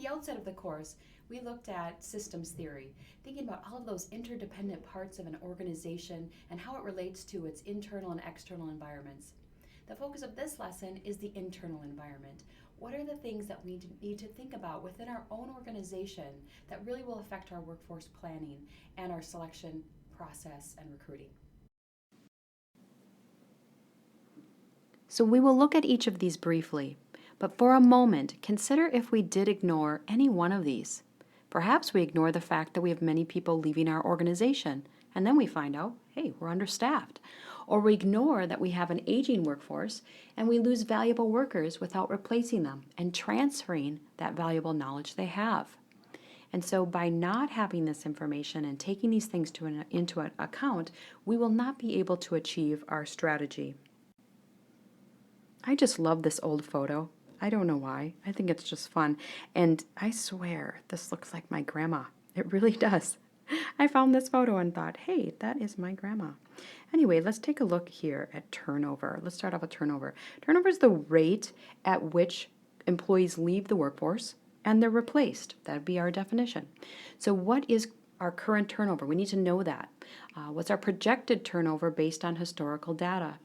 the outset of the course, we looked at systems theory, thinking about all of those interdependent parts of an organization and how it relates to its internal and external environments. The focus of this lesson is the internal environment. What are the things that we need to think about within our own organization that really will affect our workforce planning and our selection process and recruiting? So we will look at each of these briefly, but for a moment, consider if we did ignore any one of these. Perhaps we ignore the fact that we have many people leaving our organization, and then we find out, hey, we're understaffed. Or we ignore that we have an aging workforce, and we lose valuable workers without replacing them and transferring that valuable knowledge they have. And so by not having this information and taking these things into account, we will not be able to achieve our strategy. I just love this old photo. I don't know why. I think it's just fun. And I swear, this looks like my grandma. It really does. I found this photo and thought, hey, that is my grandma. Anyway, let's take a look here at turnover. Let's start off with turnover. Turnover is the rate at which employees leave the workforce and they're replaced. That would be our definition. So what is our current turnover? We need to know that. What's our projected turnover based on historical data?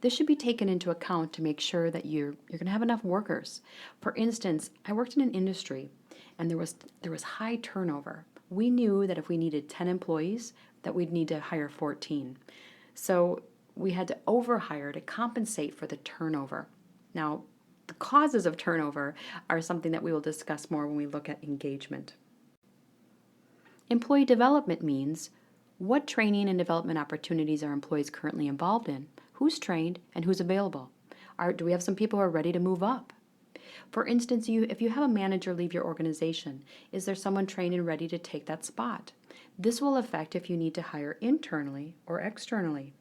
This should be taken into account to make sure that you're going to have enough workers. For instance, I worked in an industry and there was high turnover. We knew that if we needed 10 employees, that we'd need to hire 14. So we had to overhire to compensate for the turnover. Now, the causes of turnover are something that we will discuss more when we look at engagement. Employee development means what training and development opportunities are employees currently involved in? Who's trained and who's available? Do we have some people who are ready to move up? For instance, if you have a manager leave your organization, is there someone trained and ready to take that spot? This will affect if you need to hire internally or externally.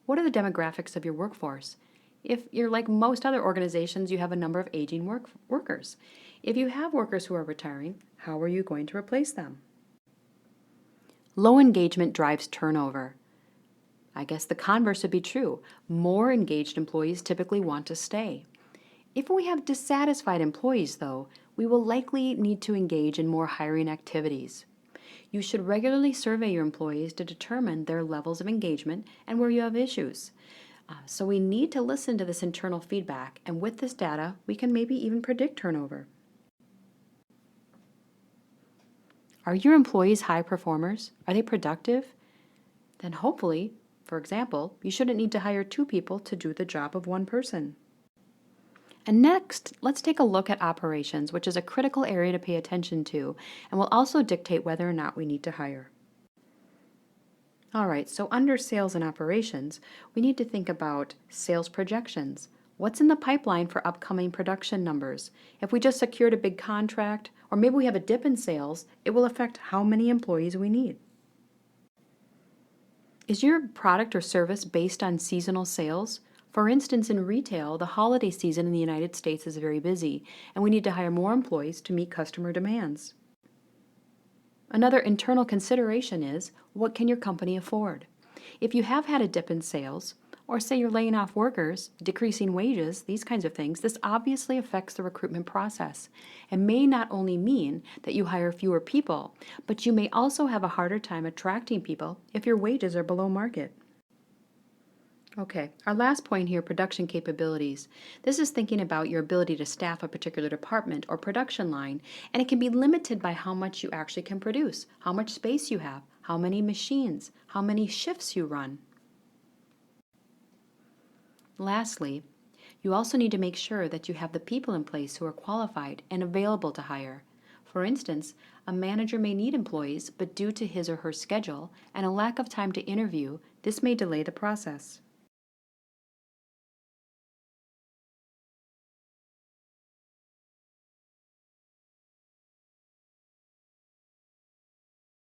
What are the demographics of your workforce? If you're like most other organizations, you have a number of aging workers. If you have workers who are retiring, how are you going to replace them? Low engagement drives turnover. I guess the converse would be true. More engaged employees typically want to stay. If we have dissatisfied employees, though, we will likely need to engage in more hiring activities. You should regularly survey your employees to determine their levels of engagement and where you have issues. So we need to listen to this internal feedback, and with this data, we can maybe even predict turnover. Are your employees high performers? Are they productive? Then hopefully, for example, you shouldn't need to hire 2 people to do the job of 1 person. And next, let's take a look at operations, which is a critical area to pay attention to, and will also dictate whether or not we need to hire. All right, so under sales and operations, we need to think about sales projections. What's in the pipeline for upcoming production numbers? If we just secured a big contract, or maybe we have a dip in sales, it will affect how many employees we need. Is your product or service based on seasonal sales? For instance, in retail, the holiday season in the United States is very busy, and we need to hire more employees to meet customer demands. Another internal consideration is, what can your company afford? If you have had a dip in sales, or say you're laying off workers, decreasing wages, these kinds of things, this obviously affects the recruitment process and may not only mean that you hire fewer people, but you may also have a harder time attracting people if your wages are below market. Okay, our last point here, production capabilities. This is thinking about your ability to staff a particular department or production line, and it can be limited by how much you actually can produce, how much space you have, how many machines, how many shifts you run. Lastly, you also need to make sure that you have the people in place who are qualified and available to hire. For instance, a manager may need employees, but due to his or her schedule and a lack of time to interview, this may delay the process.